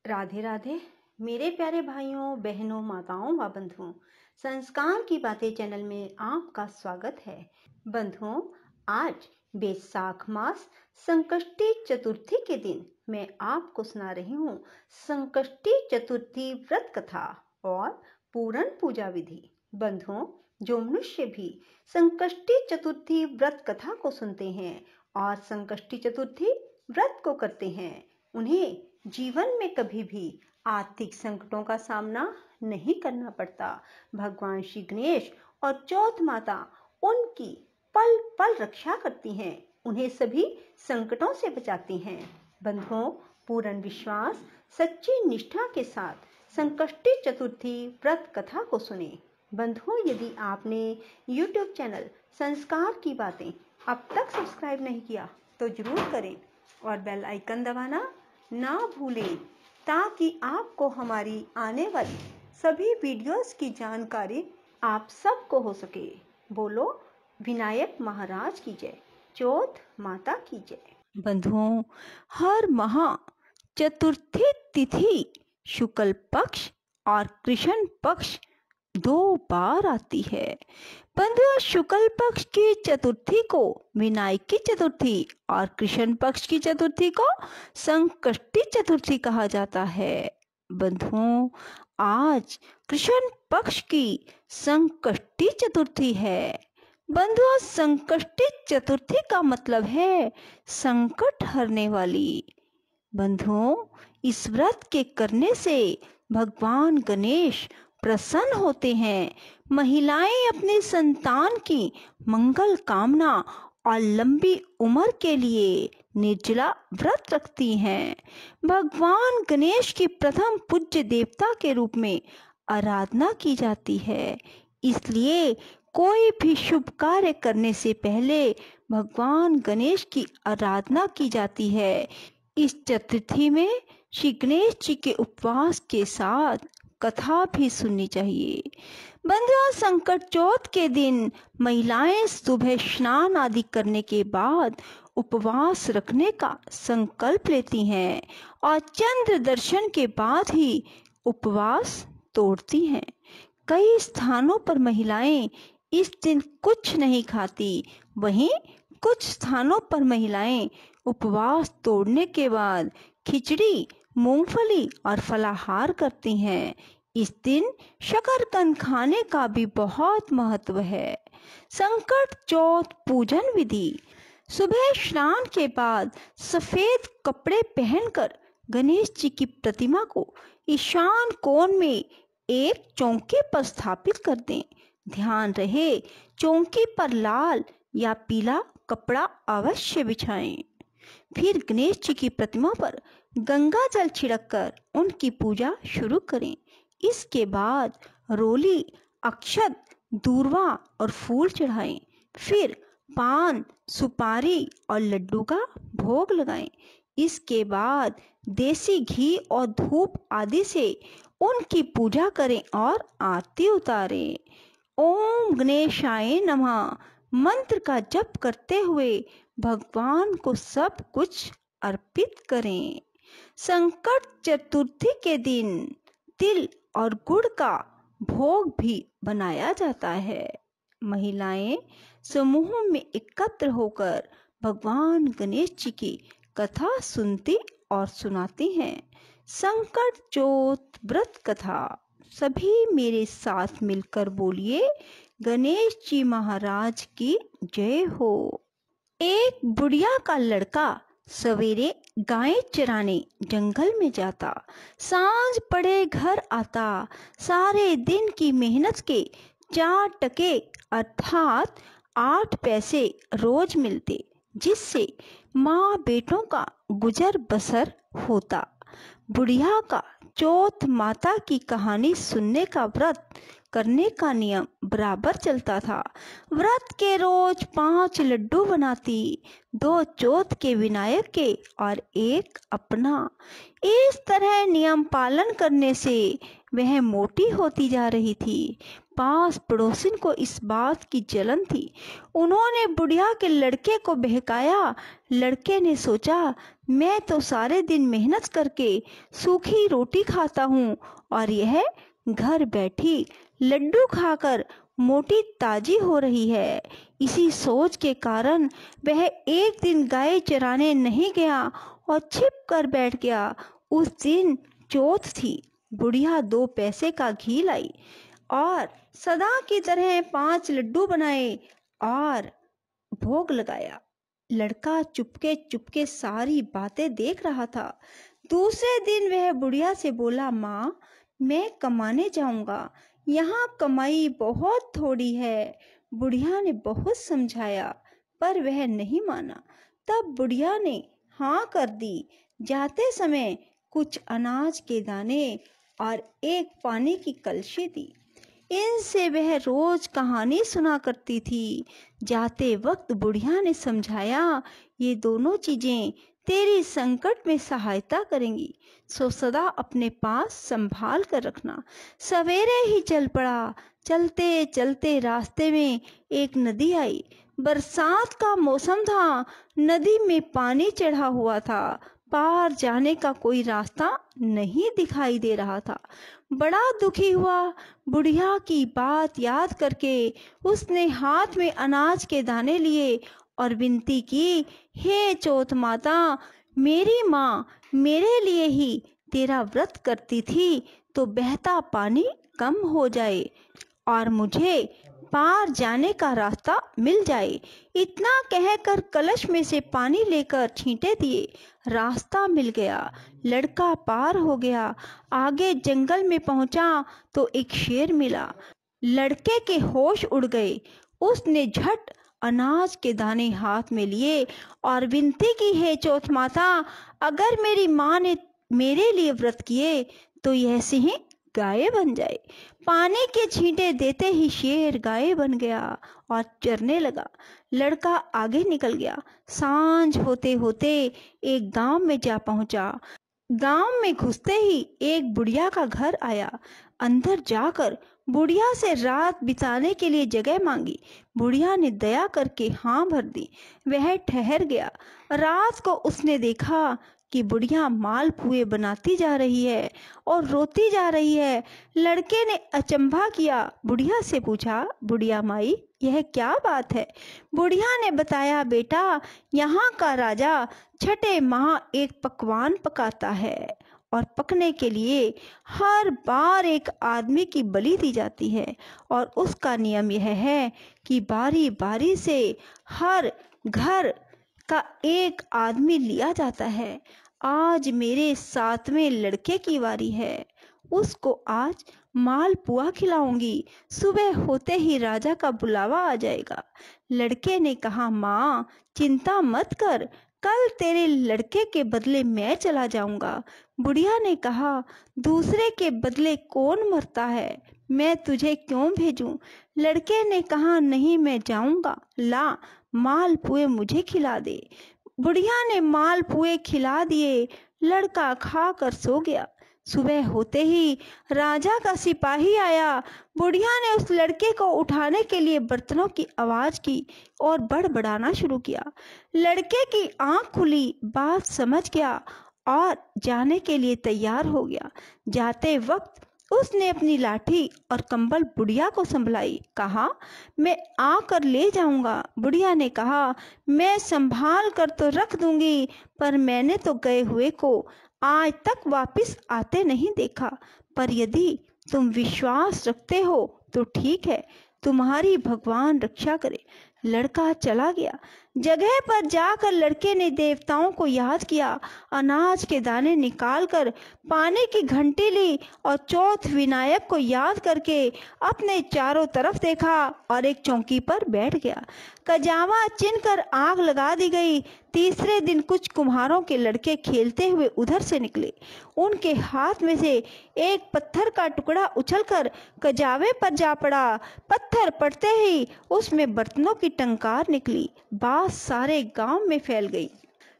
राधे राधे मेरे प्यारे भाइयों बहनों माताओं व बंधुओं, संस्कार की बातें चैनल में आपका स्वागत है। बंधुओं, आज बैसाख मास संकष्टी चतुर्थी के दिन मैं आपको सुना रही हूँ संकष्टी चतुर्थी व्रत कथा और पूरण पूजा विधि। बंधुओं, जो मनुष्य भी संकष्टी चतुर्थी व्रत कथा को सुनते हैं और संकष्टी चतुर्थी व्रत को करते हैं, उन्हें जीवन में कभी भी आर्थिक संकटों का सामना नहीं करना पड़ता। भगवान श्री गणेश और चौथ माता उनकी पल पल रक्षा करती हैं, उन्हें सभी संकटों से बचाती हैं। बंधुओं, पूर्ण विश्वास सच्ची निष्ठा के साथ संकष्टी चतुर्थी व्रत कथा को सुने। बंधुओं, यदि आपने YouTube चैनल संस्कार की बातें अब तक सब्सक्राइब नहीं किया तो जरूर करें और बेल आइकन दबाना ना भूलें, ताकि आपको हमारी आने वाली सभी वीडियोस की जानकारी आप सबको हो सके। बोलो विनायक महाराज की जय, चौथ माता की जय। बंधुओं, हर महा चतुर्थी तिथि शुक्ल पक्ष और कृष्ण पक्ष 2 बार आती है। बंधुओं, शुक्ल पक्ष की चतुर्थी को विनायकी चतुर्थी और कृष्ण पक्ष की चतुर्थी को संकष्टी चतुर्थी कहा जाता है। बंधुओं, आज कृष्ण पक्ष की संकष्टी चतुर्थी है। बंधुओं, संकष्टी चतुर्थी का मतलब है संकट हरने वाली। बंधुओं, इस व्रत के करने से भगवान गणेश प्रसन्न होते हैं। महिलाएं अपनी संतान की मंगल कामना और लंबी उम्र के लिए निर्जला व्रत रखती हैं। भगवान गणेश की प्रथम पूज्य देवता के रूप में आराधना की जाती है, इसलिए कोई भी शुभ कार्य करने से पहले भगवान गणेश की आराधना की जाती है। इस चतुर्थी में श्री गणेश जी के उपवास के साथ कथा भी सुननी चाहिए। बंधुओं, संकट चौथ के दिन महिलाएं सुबह स्नान आदि करने के बाद उपवास रखने का संकल्प लेती हैं और चंद्र दर्शन के बाद ही उपवास तोड़ती हैं। कई स्थानों पर महिलाएं इस दिन कुछ नहीं खाती, वहीं कुछ स्थानों पर महिलाएं उपवास तोड़ने के बाद खिचड़ी, मूंगफली और फलाहार करती हैं। इस दिन शकरकंद खाने का भी बहुत महत्व है। संकट चौथ पूजन विधि: सुबह स्नान के बाद सफेद कपड़े पहनकर गणेश जी की प्रतिमा को ईशान कोण में एक चौकी पर स्थापित कर दें। ध्यान रहे, चौकी पर लाल या पीला कपड़ा अवश्य बिछाएं। फिर गणेश जी की प्रतिमा पर गंगा जल छिड़ककर उनकी पूजा शुरू करें। इसके बाद रोली, अक्षत, दूर्वा और फूल चढ़ाएं। फिर पान, सुपारी और लड्डू का भोग लगाएं। इसके बाद देसी घी और धूप आदि से उनकी पूजा करें और आरती उतारें। ओम गणेशाय नमः मंत्र का जप करते हुए भगवान को सब कुछ अर्पित करें। संकट चतुर्थी के दिन तिल और गुड़ का भोग भी बनाया जाता है। महिलाएं समूह में एकत्र होकर भगवान गणेश जी की कथा सुनती और सुनाती हैं। संकट चौथ व्रत कथा। सभी मेरे साथ मिलकर बोलिए, गणेश जी महाराज की जय हो। एक बुढ़िया का लड़का सवेरे गायें चराने जंगल में जाता, सांझ पड़े घर आता। सारे दिन की मेहनत के 4 टके अर्थात 8 पैसे रोज मिलते, जिससे माँ बेटों का गुजर बसर होता। बुढ़िया का चौथ माता की कहानी सुनने का व्रत करने का नियम बराबर चलता था। व्रत के रोज 5 लड्डू बनाती, 2 चौथ के विनायक के और 1 अपना। इस तरह नियम पालन करने से वह मोटी होती जा रही थी। पास पड़ोसिन को इस बात की जलन थी। उन्होंने बुढ़िया के लड़के को बहकाया। लड़के ने सोचा, मैं तो सारे दिन मेहनत करके सूखी रोटी खाता हूँ और यह घर बैठी लड्डू खाकर मोटी ताजी हो रही है। इसी सोच के कारण वह एक दिन गाय चराने नहीं गया और छिप कर बैठ गया। उस दिन चौथ थी। बुढ़िया 2 पैसे का घी लाई और सदा की तरह 5 लड्डू बनाए और भोग लगाया। लड़का चुपके चुपके सारी बातें देख रहा था। दूसरे दिन वह बुढ़िया से बोला, माँ, मैं कमाने जाऊंगा, यहाँ कमाई बहुत थोड़ी है। बुढ़िया ने बहुत समझाया पर वह नहीं माना। तब बुढ़िया ने हाँ कर दी। जाते समय कुछ अनाज के दाने और एक पानी की कलशी दी। इनसे वह रोज कहानी सुना करती थी। जाते वक्त बुढ़िया ने समझाया, ये दोनों चीजें तेरी संकट में सहायता करेंगी, सो सदा अपने पास संभाल कर रखना। सवेरे ही चल पड़ा। चलते चलते रास्ते में एक नदी आई। बरसात का मौसम था। नदी में पानी चढ़ा हुआ था। पार जाने का कोई रास्ता नहीं दिखाई दे रहा था। बड़ा दुखी हुआ। बुढ़िया की बात याद करके उसने हाथ में अनाज के दाने लिए और विनती की, हे चौथ माता, मेरी माँ मेरे लिए ही तेरा व्रत करती थी तो बहता पानी कम हो जाए और मुझे पार जाने का रास्ता मिल जाए। इतना कहकर कलश में से पानी लेकर छींटे दिए। रास्ता मिल गया। लड़का पार हो गया। आगे जंगल में पहुंचा तो एक शेर मिला। लड़के के होश उड़ गए। उसने झट अनाज के दाने हाथ में लिए और विनती की, हे चौथ माता, अगर मेरी माँ ने मेरे लिए व्रत किए तो यह सिंह गाय बन जाए। पानी के छींटे देते ही शेर गाय बन गया और चरने लगा। लड़का आगे निकल गया। सांझ होते होते एक गांव में जा पहुंचा। गांव में घुसते ही एक बुढ़िया का घर आया। अंदर जाकर बुढ़िया से रात बिताने के लिए जगह मांगी। बुढ़िया ने दया करके हाँ भर दी। वह ठहर गया। रात को उसने देखा कि बुढ़िया मालपुए बनाती जा रही है और रोती जा रही है। लड़के ने अचंभा किया। बुढ़िया से पूछा, बुढ़िया माई, यह क्या बात है? बुढ़िया ने बताया, बेटा, यहाँ का राजा छठे माह एक पकवान पकाता है और पकने के लिए हर बार एक आदमी की बलि दी जाती है और उसका नियम यह है कि बारी बारी से हर घर का एक आदमी लिया जाता है। आज मेरे 7वें लड़के की बारी है। उसको आज मालपुआ खिलाऊंगी। सुबह होते ही राजा का बुलावा आ जाएगा। लड़के ने कहा, माँ, चिंता मत कर, कल तेरे लड़के के बदले मैं चला जाऊंगा। बुढ़िया ने कहा, दूसरे के बदले कौन मरता है, मैं तुझे क्यों भेजूं? लड़के ने कहा, नहीं, मैं जाऊंगा। ला, मालपुए मुझे खिला दे। बुढ़िया ने मालपुए खिला दिए। लड़का खा कर सो गया। सुबह होते ही राजा का सिपाही आया। बुढ़िया ने उस लड़के को उठाने के लिए बर्तनों की आवाज की और बड़बड़ाना शुरू किया। लड़के की आंख खुली, बात समझ गया और जाने के लिए तैयार हो गया। जाते वक्त उसने अपनी लाठी और कंबल बुढ़िया को संभलाई। कहा, मैं आकर ले जाऊंगा। बुढ़िया ने कहा, मैं संभाल कर तो रख दूंगी, पर मैंने तो गए हुए को आज तक वापस आते नहीं देखा। पर यदि तुम विश्वास रखते हो तो ठीक है, तुम्हारी भगवान रक्षा करे। लड़का चला गया। जगह पर जाकर लड़के ने देवताओं को याद किया। अनाज के दाने निकालकर पानी की घंटी ली और चौथ विनायक को याद करके अपने चारों तरफ देखा और एक चौकी पर बैठ गया। कजावा चिनकर आग लगा दी गई। तीसरे दिन कुछ कुम्हारों के लड़के खेलते हुए उधर से निकले। उनके हाथ में से एक पत्थर का टुकड़ा उछलकर कजावे पर जा पड़ा। पत्थर पड़ते ही उसमें बर्तनों की टंकार निकली। बात सारे गांव में फैल गई।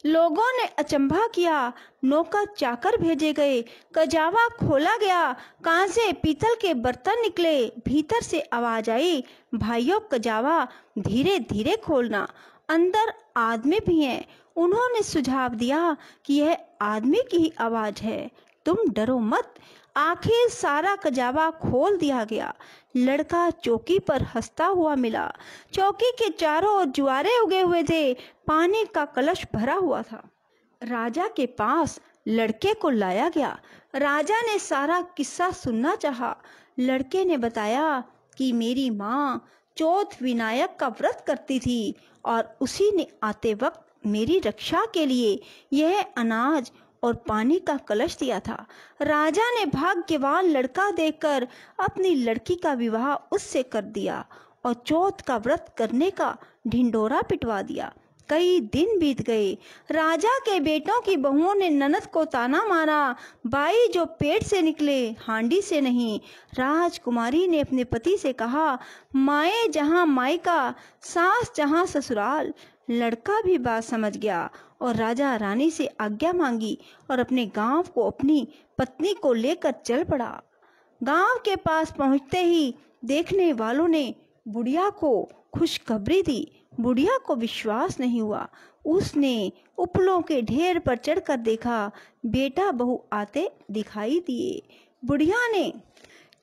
लोगों ने अचंभा किया। नौकर चाकर भेजे गए। कजावा खोला गया। कांसे पीतल के बर्तन निकले। भीतर से आवाज आई, भाइयों, कजावा धीरे धीरे खोलना। अंदर आदमी भी हैं। उन्होंने सुझाव दिया कि यह आदमी की ही आवाज है, तुम डरो मत। आखिर सारा कजावा खोल दिया गया। लड़का चौकी पर हंसता हुआ मिला। चौकी के चारों ओर जुआरे उगे हुए थे, पानी का कलश भरा हुआ था। राजा के पास लड़के को लाया गया। राजा ने सारा किस्सा सुनना चाहा। लड़के ने बताया कि मेरी माँ चौथ विनायक का व्रत करती थी और उसी ने आते वक्त मेरी रक्षा के लिए यह अनाज और पानी का कलश दिया था। राजा ने भाग्यवान लड़का देखकर अपनी लड़की का विवाह उससे कर दिया और चौथ का व्रत करने का ढिंडोरा पिटवा दिया। कई दिन बीत गए। राजा के बेटों की बहुओं ने ननद को ताना मारा, बाई जो पेट से निकले हांडी से नहीं। राजकुमारी ने अपने पति से कहा, माए जहाँ मायका, सास जहाँ ससुराल। लड़का भी बात समझ गया और राजा रानी से आज्ञा मांगी और अपने गांव को अपनी पत्नी को लेकर चल पड़ा। गांव के पास पहुंचते ही देखने वालों ने बुढ़िया को खुशखबरी दी। बुढ़िया को विश्वास नहीं हुआ। उसने उपलों के ढेर पर चढ़कर देखा, बेटा बहू आते दिखाई दिए। बुढ़िया ने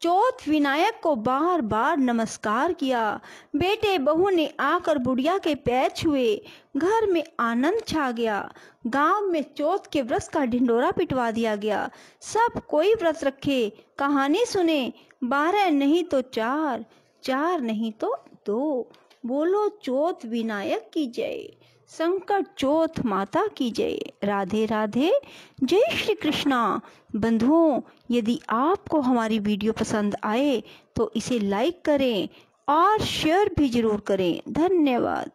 चौथ विनायक को बार बार नमस्कार किया। बेटे बहू ने आकर बुढ़िया के पैर छुए। घर में आनंद छा गया। गांव में चौथ के व्रत का ढिंडोरा पिटवा दिया गया। सब कोई व्रत रखे, कहानी सुने। 12 नहीं तो 4, 4 नहीं तो 2। बोलो चौथ विनायक की जय, संकट चौथ माता की जय। राधे राधे, जय श्री कृष्णा। बंधुओं, यदि आपको हमारी वीडियो पसंद आए तो इसे लाइक करें और शेयर भी जरूर करें। धन्यवाद।